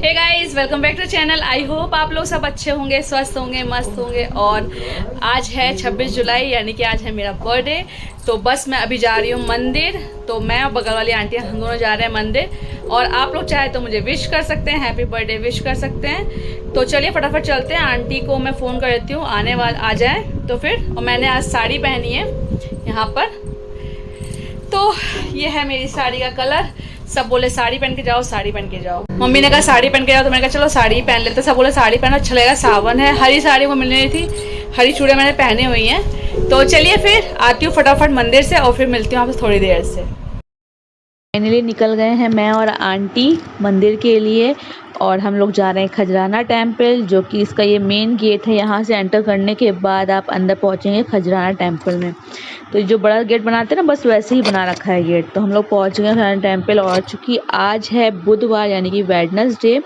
Hey guys, welcome back to channel. I hope आप लोग सब अच्छे होंगे, स्वस्थ होंगे, मस्त होंगे। और आज है 26 जुलाई, यानी कि आज है मेरा बर्थडे। तो बस मैं अभी जा रही हूँ मंदिर। तो मैं और बगल वाली आंटी हम दोनों जा रहे हैं मंदिर। और आप लोग चाहे तो मुझे विश कर सकते हैं, हैप्पी बर्थडे विश कर सकते हैं। तो चलिए फटाफट चलते हैं। आंटी को मैं फ़ोन कर देती हूँ, आने वाले आ जाए तो फिर। और मैंने आज साड़ी पहनी है यहाँ पर। तो ये है मेरी साड़ी का कलर। सब बोले साड़ी पहन के जाओ, साड़ी पहन के जाओ। मम्मी ने कहा साड़ी पहन के जाओ, तो मैंने कहा चलो साड़ी पहन लेते। सब बोले साड़ी पहनो, अच्छा लगेगा, सावन है। हरी साड़ी को मिल रही थी, हरी चूड़े मैंने पहनी हुई हैं। तो चलिए फिर आती हूँ फटाफट मंदिर से और फिर मिलती हूँ आपसे थोड़ी देर से। फाइनली निकल गए हैं मैं और आंटी मंदिर के लिए। और हम लोग जा रहे हैं खजराना टेम्पल, जो कि इसका ये मेन गेट है। यहाँ से एंटर करने के बाद आप अंदर पहुँचेंगे खजराना टेम्पल में। तो जो बड़ा गेट बनाते हैं ना, बस वैसे ही बना रखा है गेट। तो हम लोग पहुँच गए खजराना टेम्पल। और चूँकि आज है बुधवार यानी कि वेडनेसडे,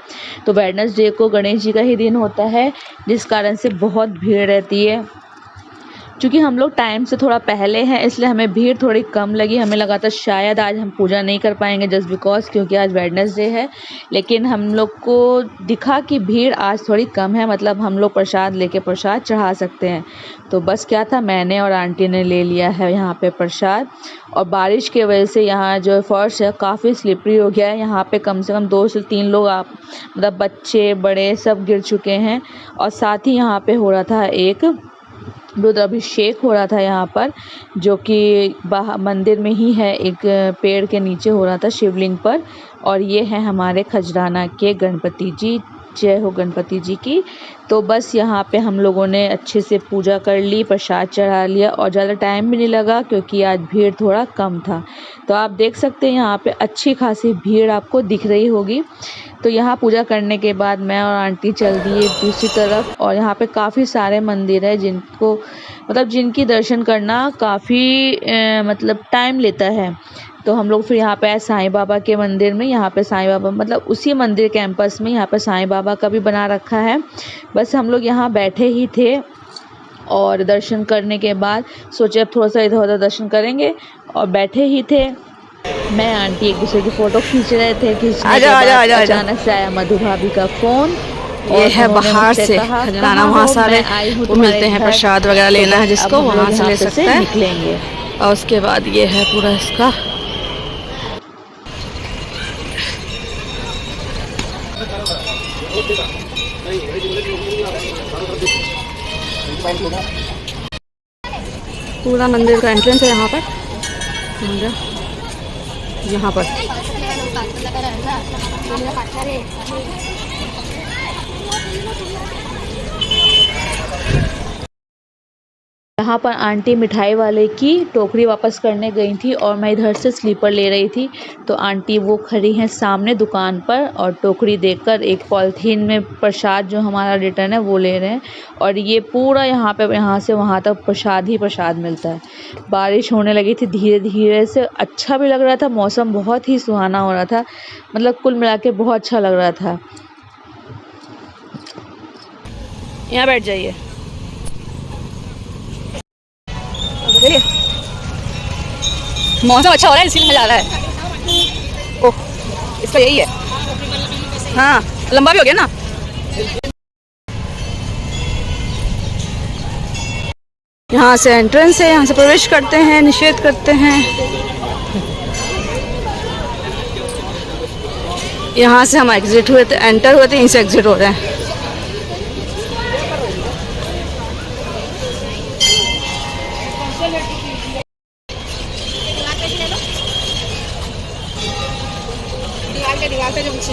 तो वेडनेसडे को गणेश जी का ही दिन होता है, जिस कारण से बहुत भीड़ रहती है। क्योंकि हम लोग टाइम से थोड़ा पहले हैं, इसलिए हमें भीड़ थोड़ी कम लगी। हमें लगा था शायद आज हम पूजा नहीं कर पाएंगे, जस्ट बिकॉज क्योंकि आज वेडनेसडे है। लेकिन हम लोग को दिखा कि भीड़ आज थोड़ी कम है, मतलब हम लोग प्रसाद लेके प्रसाद चढ़ा सकते हैं। तो बस क्या था, मैंने और आंटी ने ले लिया है यहाँ पे प्रसाद। और बारिश की वजह से यहाँ जो फर्श है काफ़ी स्लिपरी हो गया है। यहाँ पे कम से कम 2 से 3 लोग मतलब बच्चे बड़े सब गिर चुके हैं। और साथ ही यहाँ पे हो रहा था एक रुद्राभिषेक हो रहा था यहाँ पर, जो कि मंदिर में ही है, एक पेड़ के नीचे हो रहा था शिवलिंग पर। और ये है हमारे खजराना के गणपति जी। जय हो गणपति जी की। तो बस यहाँ पे हम लोगों ने अच्छे से पूजा कर ली, प्रसाद चढ़ा लिया। और ज़्यादा टाइम भी नहीं लगा क्योंकि आज भीड़ थोड़ा कम था। तो आप देख सकते हैं यहाँ पे अच्छी खासी भीड़ आपको दिख रही होगी। तो यहाँ पूजा करने के बाद मैं और आंटी चल दिए दूसरी तरफ। और यहाँ पे काफ़ी सारे मंदिर है जिनको जिनकी दर्शन करना काफ़ी मतलब टाइम लेता है। तो हम लोग फिर यहाँ पे आए साईं बाबा के मंदिर में। यहाँ पे साईं बाबा उसी मंदिर कैंपस में यहाँ पे साईं बाबा का भी बना रखा है। बस हम लोग यहाँ बैठे ही थे और दर्शन करने के बाद सोचे अब थोड़ा सा इधर उधर दर्शन करेंगे, और बैठे ही थे। मैं आंटी एक दूसरे की फ़ोटो खींच रहे थे। खींचने के बाद अचानक से आया मधु भाभी का फ़ोन। ये है बाहर से खजराना, वहाँ सारे वो मिलते हैं, प्रसाद वगैरह लेना है जिसको वहाँ से ले सकते हैं, निकलेंगे। और उसके बाद ये है पूरा इसका। पूरा मंदिर का एंट्रेंस है यहाँ पर, यहाँ पर। यहाँ पर आंटी मिठाई वाले की टोकरी वापस करने गई थी और मैं इधर से स्लीपर ले रही थी। तो आंटी वो खड़ी हैं सामने दुकान पर और टोकरी देकर एक पॉलिथीन में प्रसाद जो हमारा रिटर्न है वो ले रहे हैं। और ये पूरा यहाँ से वहाँ तक प्रसाद ही प्रसाद मिलता है। बारिश होने लगी थी धीरे धीरे से, अच्छा भी लग रहा था, मौसम बहुत ही सुहाना हो रहा था, मतलब कुल मिला के बहुत अच्छा लग रहा था। यहाँ बैठ जाइए। मौसम अच्छा हो रहा है इसीलिए मजा आ रहा है। ओह, इसका यही है। हाँ, लंबा भी हो गया ना। यहाँ से एंट्रेंस है, यहाँ से प्रवेश करते हैं, निषेध करते हैं। यहाँ से हम एग्जिट हुए थे, एंटर हुए थे, यहीं से एग्जिट हो रहे हैं।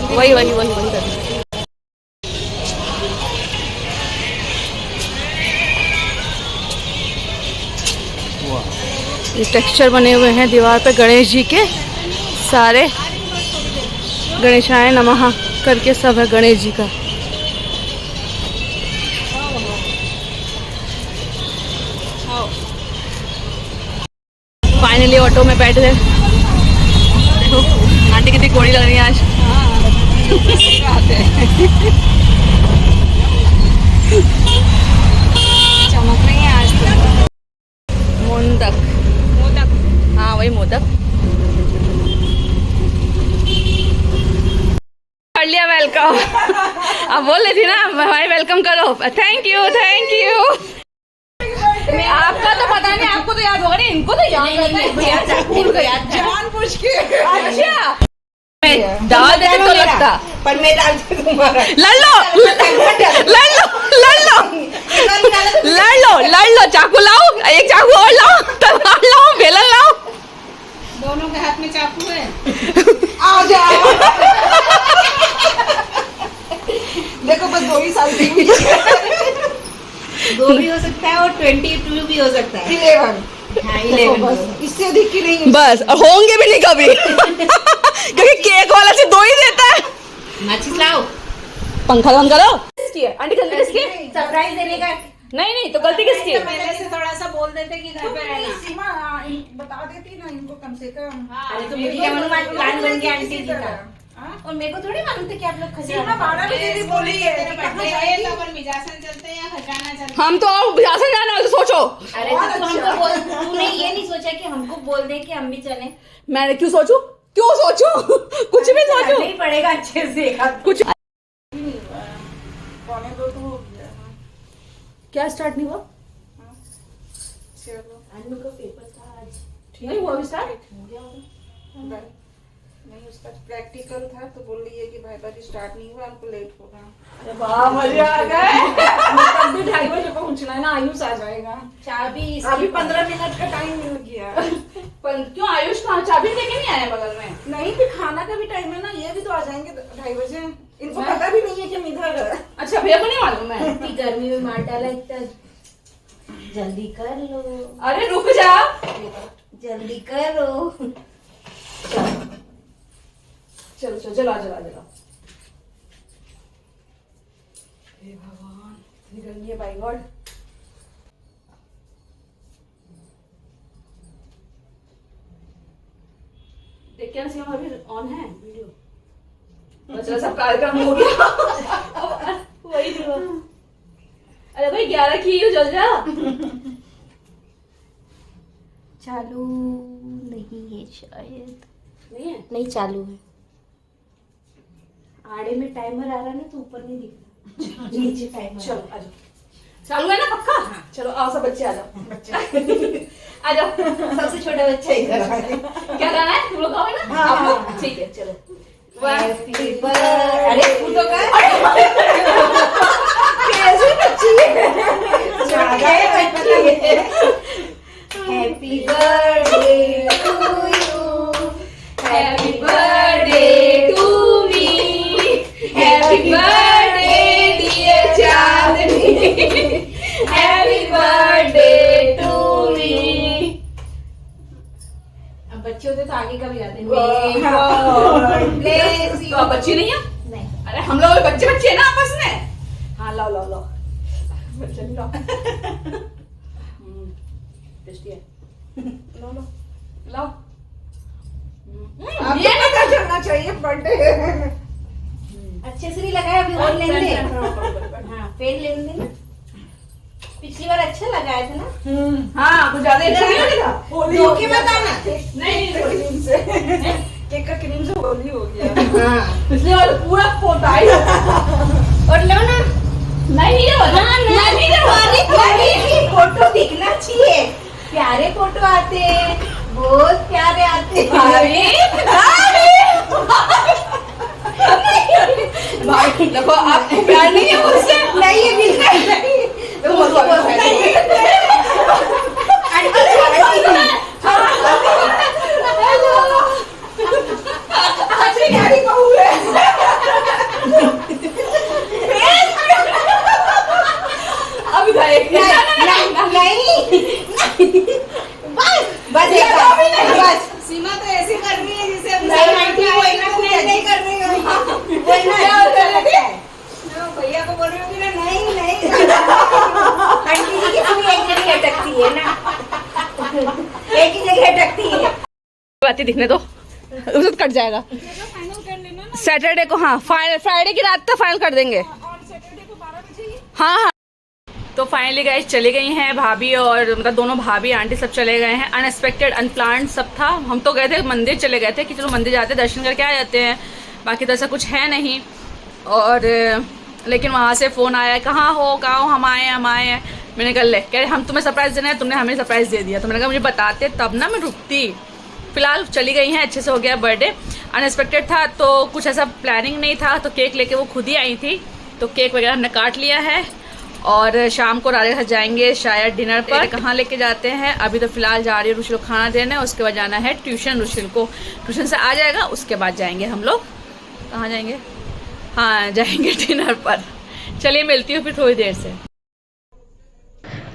वही वही वही वही करना। ये टेक्सचर बने हुए हैं दीवार पे गणेश जी के सारे। गणेशाय नमः करके सब है गणेश जी का। फाइनली ऑटो में बैठ गए। आंटी कितनी कोड़ी लग रही है आज। चमक रही है आज तो। मोदक, हाँ वही मोदक। कर लिया वेलकम। अब बोल रही थी ना भाई वेलकम करो। Thank you thank you. आपका तो पता नहीं, आपको तो याद होगा नहीं, इनको तो याद जानबूझ के अच्छा डाल देते तो लगता, पर मैं डालती हूँ तुम्हारा। लड़ लो चाकू लाओ, एक चाकू और लाओ, तलवार लाओ, बेलन लाओ। दोनों के हाथ में चाकू है। आ जाओ। देखो बस 2 ही साल की 2 भी हो सकता है और 22 भी हो सकता है। 11। हाँ, देखो 11 बस इससे अधिक की नहीं। बस होंगे भी नहीं कभी क्योंकि केक वाला से 2 ही देता है। माचिस लाओ। पंखा बंद करो। किसकी है आंटी? गलती किसकी है? सरप्राइज देने का। नहीं तो गलती किसकी है? पहले से थोड़ा सा बोल देते कि घर पे रहना। सीमा बता देती ना इनको कम से कम। अरे तो मुझे क्या मालूम आज प्लान बन गया आंटी जी का। हाँ? और मेरे को थोड़ी मालूम था कि आप लोग सीमा 12 बजे भी बोली है कि कहाँ जाएगी? मिजासन चलते हैं या खजाना चलते हम तो बिजासन जाना है तो सोचो। अरे तो हमको बोल, तूने ये नहीं सोचा कि हमको बोल दे कि हम भी चलें? मैंने क्यों सोचू कुछ भी सोचू नहीं पड़ेगा अच्छे से कुछ। 1:45 तो हो गया। क्या स्टार्ट नहीं हुआ? चलो आज मेरे को पेपर था आज। नहीं हुआ अभी स्टार्ट। हो गया होगा। नहीं उसका प्रैक्टिकल था तो बोल रही है कि भाई बाजी स्टार्ट नहीं हुआ, हमको लेट होगा। अरे वाह मजे आ गए। अभी 2:30 बजे पहुंचना है ना, आयुष आ जाएगा। चाबी अभी 15 मिनट का टाइम मिल गया। पर क्यों आयुष कहाँ चाबी लेके नहीं आया बगल में? नहीं भी खाना का भी टाइम है ना, ये भी तो आ जाएंगे 2:30 बजे। इनको पता भी नहीं है कि हम इधर है। अच्छा भैया को नहीं मालूम है? इतनी गर्मी में मार डाला इतना। जल्दी कर लो, अरे रुक जा। जल्दी करो। चलो जला। हे भगवान इतनी गर्मी है, बाय गॉड। देख क्या सीमा अभी ऑन है वीडियो। अच्छा सब कार्यक्रम हो गया। वही थी वो। अरे भाई 11 की हो, जल जा। चालू नहीं है शायद। नहीं है? नहीं चालू है। आड़े में टाइमर आ रहा है ना तो ऊपर नहीं दिख रहा। नीचे टाइमर। चलो आ जाओ। चालू है ना पक्का? चलो आओ सब बच्चे आ जाओ। आ जाओ। सबसे छोटा बच्चा इधर आ गया। क्या गाना है? तुम लोग गाओ ना? हाँ, आप लोग? ठीक है चलो। Happy birthday। अरे फूल तो कर। कैसी बच्ची है? Happy birthday to you। Happy birthday to me. Happy birthday dear Chandni. Happy birthday to me। अब बच्चे होते तो आगे का भी आते हैं। तो आप बच्ची नहीं है? नहीं। अरे हम लोग बच्चे है ना आपस में। हाँ लाओ बच्चे नहीं लाओ। टेस्टी है। लाओ। ये पता चलना चाहिए बर्थडे। अच्छे से नहीं लगाया अभी और लेने दे। हाँ पेन लेने दे ना। पिछली बार अच्छा लगाया था ना। हाँ कुछ ज्यादा अच्छा नहीं लगा। होली दो की बताना। नहीं क्रीम से केक का क्रीम से होली हो गया। पिछली बार तो पूरा पोता है। और लो ना। नहीं फोटो दिखना चाहिए। प्यारे फोटो आते हैं, बहुत प्यारे आते हैं। भाई देखो आपको प्यार नहीं है मुझसे। नहीं ये बिल्कुल नहीं। अभी बस सीमा तो ऐसी कर रही है जिसे नहीं कर रही भैया को बोल रही होगी ना नहीं आंटी जी की पूरी एक जगह अटकती है ना। एक ही जगह अटकती है। बातें दिखने दो, उसे कट जाएगा। सैटरडे को हाँ फ्राइडे की रात तक फाइनल कर देंगे। हाँ तो फाइनली गाइस चली गई हैं भाभी, और मतलब दोनों भाभी आंटी सब चले गए हैं। अनएक्सपेक्टेड अनप्लान्ड सब था। हम तो गए थे मंदिर, चले गए थे कि चलो मंदिर जाते हैं दर्शन करके आ जाते हैं, बाकी तो ऐसा कुछ है नहीं। और लेकिन वहाँ से फ़ोन आया, कहाँ हो, हम आए हैं। मैंने कहा ले, कह रहे हम तुम्हें सरप्राइज़ देना है, तुमने हमें सरप्राइज़ दे दिया। तो मैंने कहा मुझे बताते तब ना मैं रुकती। फिलहाल चली गई हैं, अच्छे से हो गया बर्थडे। अनएक्सपेक्टेड था तो कुछ ऐसा प्लानिंग नहीं था, तो केक लेके वो खुद ही आई थी, तो केक वगैरह हमने काट लिया है। और शाम को राजा के साथ जाएंगे शायद डिनर पर। कहाँ लेके जाते हैं अभी तो फिलहाल जा रही है रुशिल को खाना देने, उसके बाद जाना है ट्यूशन। रुशिल को ट्यूशन से आ जाएगा, उसके बाद जाएंगे हम लोग। कहाँ जाएंगे? हाँ, जाएंगे डिनर पर। चलिए मिलती हूँ फिर थोड़ी देर से।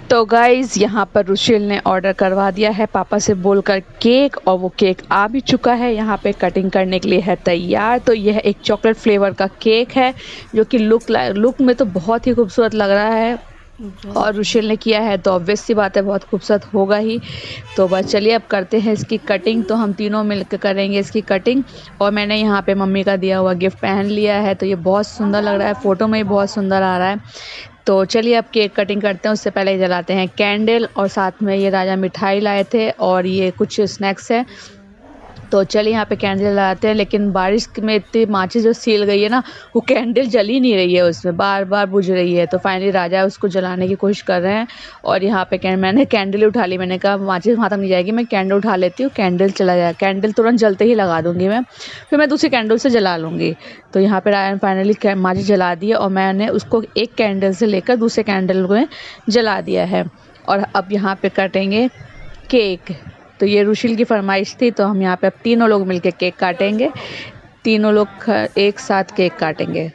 तो गाइज़ यहाँ पर रुशिल ने ऑर्डर करवा दिया है पापा से बोलकर केक, और वो केक आ भी चुका है, यहाँ पे कटिंग करने के लिए है तैयार। तो यह एक चॉकलेट फ्लेवर का केक है जो कि लुक में तो बहुत ही खूबसूरत लग रहा है, और रुशिल ने किया है तो ऑब्वियस सी बात है बहुत खूबसूरत होगा ही। तो बस चलिए अब करते हैं इसकी कटिंग। तो हम तीनों मिलकर करेंगे इसकी कटिंग। और मैंने यहाँ पे मम्मी का दिया हुआ गिफ्ट पहन लिया है, तो ये बहुत सुंदर लग रहा है, फ़ोटो में ही बहुत सुंदर आ रहा है। तो चलिए अब केक कटिंग करते हैं। उससे पहले जलाते हैं कैंडल, और साथ में ये राजा मिठाई लाए थे और ये कुछ स्नैक्स है। तो चलिए यहाँ पे कैंडल जलाते हैं, लेकिन बारिश में इतनी माचिस जो सील गई है ना, वो कैंडल जल ही नहीं रही है, उसमें बार बार बुझ रही है। तो फाइनली राजा उसको जलाने की कोशिश कर रहे हैं, और यहाँ पे मैंने कैंडल उठा ली। मैंने कहा माचिस वहाँ तक नहीं जाएगी, मैं कैंडल उठा लेती हूँ, कैंडल चला जाए, कैंडल तुरंत जलते ही लगा दूँगी मैं, फिर मैं दूसरी कैंडल से जला लूँगी। तो यहाँ पे राजा ने फाइनली माचिस जला दी, और मैंने उसको एक कैंडल से लेकर दूसरे कैंडल में जला दिया है। और अब यहाँ पे काटेंगे केक। तो ये रुशिल की फरमाइश थी, तो हम यहाँ पे अब तीनों लोग मिलके केक काटेंगे, तीनों लोग एक साथ केक काटेंगे।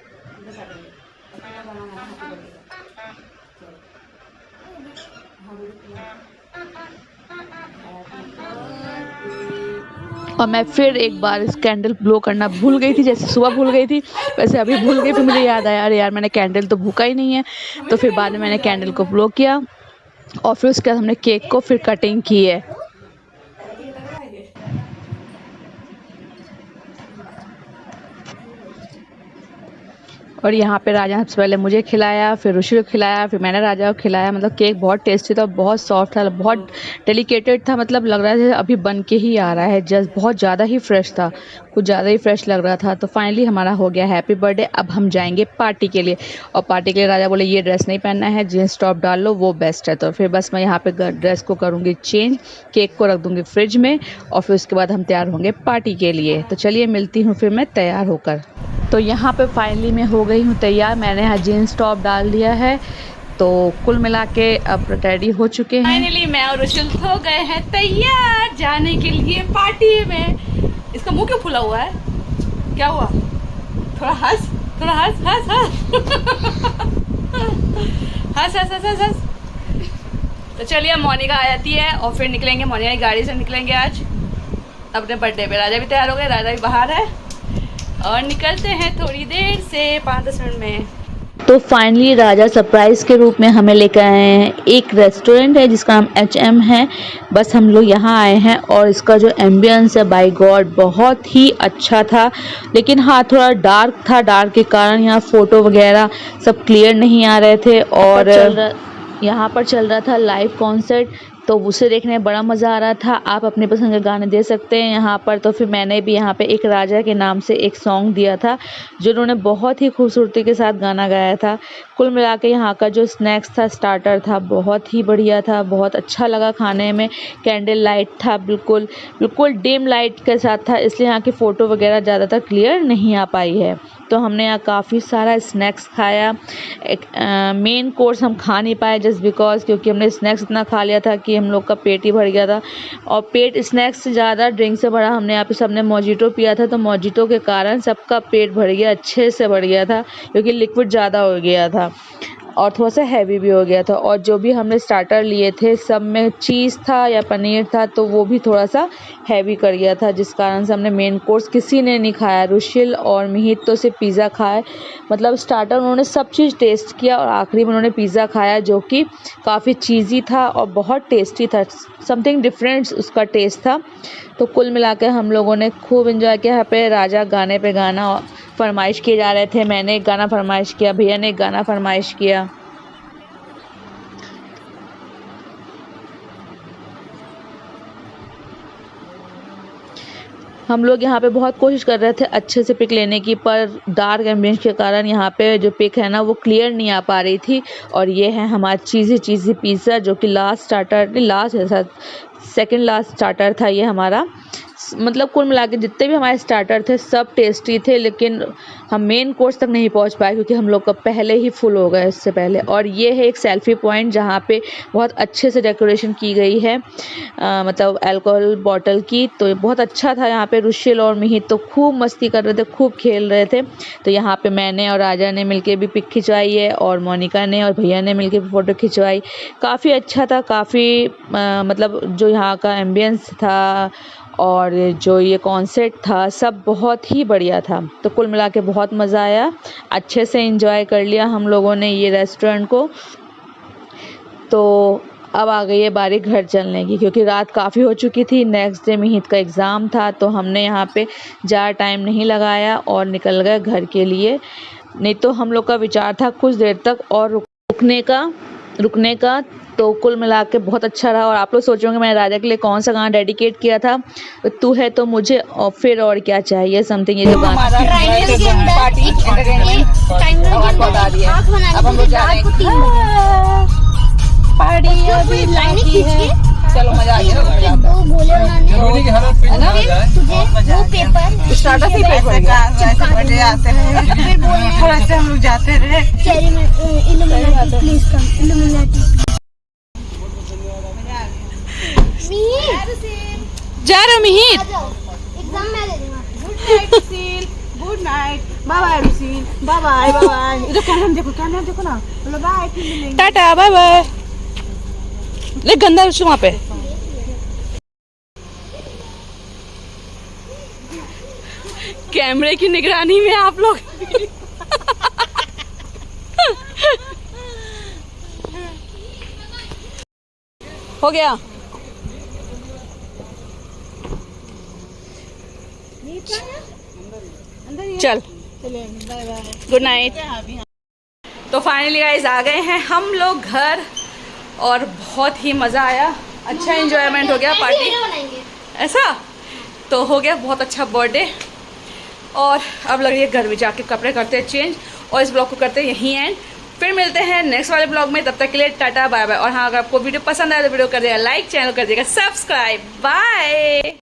और मैं फिर एक बार इस कैंडल ब्लो करना भूल गई थी, जैसे सुबह भूल गई थी वैसे अभी भूल गई। फिर मुझे याद आया, अरे यार मैंने कैंडल तो भूखा ही नहीं है। तो फिर बाद में मैंने कैंडल को ब्लो किया, और फिर उसके बाद हमने केक को फिर कटिंग की है। और यहाँ पे राजा सबसे पहले मुझे खिलाया, फिर रुशिल को खिलाया, फिर मैंने राजा को खिलाया। मतलब केक बहुत टेस्टी था, बहुत सॉफ्ट था, बहुत डेलिकेटेड था, मतलब लग रहा था अभी बन के ही आ रहा है, जस्ट बहुत ज़्यादा ही फ्रेश था, कुछ ज़्यादा ही फ्रेश लग रहा था। तो फाइनली हमारा हो गया हैप्पी बर्थडे। अब हम जाएंगे पार्टी के लिए, और पार्टी के लिए राजा बोले ये ड्रेस नहीं पहनना है, जीन्स टॉप डाल लो, वो बेस्ट है। तो फिर बस मैं यहाँ पे ड्रेस को करूँगी चेंज, केक को रख दूँगी फ्रिज में, और फिर उसके बाद हम तैयार होंगे पार्टी के लिए। तो चलिए मिलती हूँ फिर मैं तैयार होकर। तो यहाँ पे फाइनली मैं हो गई हूँ तैयार, मैंने यहाँ जीन्स टॉप डाल दिया है। तो कुल मिला के अब रेडी हो चुके हैं। फाइनली मैं और रुशिल हो गए हैं तैयार जाने के लिए पार्टी में। इसका मुंह क्यों फूला हुआ है, क्या हुआ? थोड़ा हंस, थोड़ा हंस हंस हंस हंस हंस हंस हंस। तो चलिए अब मोनिका आ जाती है और फिर निकलेंगे, मोनिका की गाड़ी से निकलेंगे आज अपने बर्थडे पे। राजा भी तैयार हो गए, राजा भी बाहर है, और निकलते हैं थोड़ी देर से, 5-10 मिनट में। तो फाइनली राजा सरप्राइज़ के रूप में हमें लेकर आए हैं, एक रेस्टोरेंट है जिसका नाम HM है। बस हम लोग यहाँ आए हैं, और इसका जो एम्बियंस है बाय गॉड बहुत ही अच्छा था। लेकिन हाँ थोड़ा डार्क था, डार्क के कारण यहाँ फ़ोटो वगैरह सब क्लियर नहीं आ रहे थे। और यहाँ पर चल रहा था लाइव कॉन्सर्ट, तो उसे देखने में बड़ा मज़ा आ रहा था। आप अपने पसंद के गाने दे सकते हैं यहाँ पर। तो फिर मैंने भी यहाँ पे एक राजा के नाम से एक सॉन्ग दिया था, जो उन्होंने बहुत ही खूबसूरती के साथ गाना गाया था। कुल मिला के यहाँ का जो स्नैक्स था, स्टार्टर था, बहुत ही बढ़िया था, बहुत अच्छा लगा खाने में। कैंडल लाइट था, बिल्कुल बिल्कुल डिम लाइट के साथ था, इसलिए यहाँ की फ़ोटो वगैरह ज़्यादातर क्लियर नहीं आ पाई है। तो हमने यहाँ काफ़ी सारा स्नैक्स खाया। एक मेन कोर्स हम खा नहीं पाए जस्ट बिकॉज, क्योंकि हमने स्नैक्स इतना खा लिया था कि हम लोग का पेट ही भर गया था, और पेट स्नैक्स से ज़्यादा ड्रिंक से भरा। हमने यहाँ पे सबने मोजिटो पिया था, तो मोजिटो के कारण सबका पेट भर गया, अच्छे से भर गया था, क्योंकि लिक्विड ज़्यादा हो गया था और थोड़ा सा हैवी भी हो गया था। और जो भी हमने स्टार्टर लिए थे सब में चीज़ था या पनीर था, तो वो भी थोड़ा सा हैवी कर गया था, जिस कारण से हमने मेन कोर्स किसी ने नहीं खाया। रुशिल और मिहित तो सिर्फ पिज़्ज़ा खाए, मतलब स्टार्टर उन्होंने सब चीज़ टेस्ट किया, और आखिरी में उन्होंने पिज़्ज़ा खाया, जो कि काफ़ी चीज़ी था और बहुत टेस्टी था, समथिंग डिफरेंट उसका टेस्ट था। तो कुल मिला के हम लोगों ने खूब इन्जॉय किया। यहाँ पे राजा गाने पे गाना फरमाइश किए जा रहे थे, मैंने एक गाना फरमाइश किया, भैया ने एक गाना फरमाइश किया। हम लोग यहाँ पे बहुत कोशिश कर रहे थे अच्छे से पिक लेने की, पर डार्क एम्बियंस के कारण यहाँ पे जो पिक है ना वो क्लियर नहीं आ पा रही थी। और ये है हमारा चीज़ी पिज़्ज़ा, जो कि लास्ट स्टार्टर नहीं, लास्ट है शायद, सेकंड लास्ट स्टार्टर था ये हमारा। मतलब कुल मिला के जितने भी हमारे स्टार्टर थे सब टेस्टी थे, लेकिन हम मेन कोर्स तक नहीं पहुंच पाए क्योंकि हम लोग का पहले ही फुल हो गए इससे पहले। और ये है एक सेल्फी पॉइंट जहाँ पे बहुत अच्छे से डेकोरेशन की गई है, मतलब अल्कोहल बॉटल की। तो बहुत अच्छा था। यहाँ पे रुशिल और मिहित तो खूब मस्ती कर रहे थे, खूब खेल रहे थे। तो यहाँ पे मैंने और राजा ने मिलके भी पिक खिंचवाई है, और मोनिका ने और भैया ने मिलके भी फ़ोटो खिंचवाई। काफ़ी अच्छा था, काफ़ी मतलब जो यहाँ का एम्बियंस था और जो ये कॉन्सेप्ट था सब बहुत ही बढ़िया था। तो कुल मिला के बहुत मज़ा आया, अच्छे से एंजॉय कर लिया हम लोगों ने ये रेस्टोरेंट को। तो अब आ गई है बारी घर चलने की, क्योंकि रात काफ़ी हो चुकी थी। नेक्स्ट डे मिहित का एग्ज़ाम था, तो हमने यहाँ पे ज़्यादा टाइम नहीं लगाया और निकल गए घर के लिए। नहीं तो हम लोग का विचार था कुछ देर तक और रुकने का। तो कुल मिला के बहुत अच्छा रहा। और आप लोग सोचोगे मैंने राजा के लिए कौन सा गाना डेडिकेट किया था, तू है तो मुझे और फिर और क्या चाहिए, समथिंग ये जो गाना। अब हम लोग जा रहे हैं पार्टी, अभी चलो मजा आ गया। वो बोले उन्होंने तुझे वो पेपर स्टार्टर से बर्थडे आते हैं, फिर बोले थोड़ा से हम लोग जाते रहे। चेरी में इल्यूमिनाटी प्लीज कम, इल्यूमिनाटी जा रहे हो मिहित? एग्जाम मैं दे दूंगा। Good night, bye bye Rusil, bye bye bye bye. इधर कैमरा देखो ना, बोलो बाय, फिर मिलेंगे, टाटा बाय बाय। ले गंदा रुचि वहाँ पे। कैमरे की निगरानी में आप लोग हो गया। चल गुड नाइट। तो फाइनली गाइस आ गए हैं हम लोग घर, और बहुत ही मज़ा आया, अच्छा एंजॉयमेंट हो गया, पार्टी ऐसा तो हो गया, बहुत अच्छा बर्थडे। और अब लग रही है घर में जाके कपड़े करते हैं चेंज, और इस ब्लॉग को करते हैं यहीं एंड। फिर मिलते हैं नेक्स्ट वाले ब्लॉग में, तब तक के लिए टाटा बाय बाय। और हाँ, अगर आपको वीडियो पसंद आए तो वीडियो कर देगा लाइक, चैनल कर देगा सब्सक्राइब। बाय।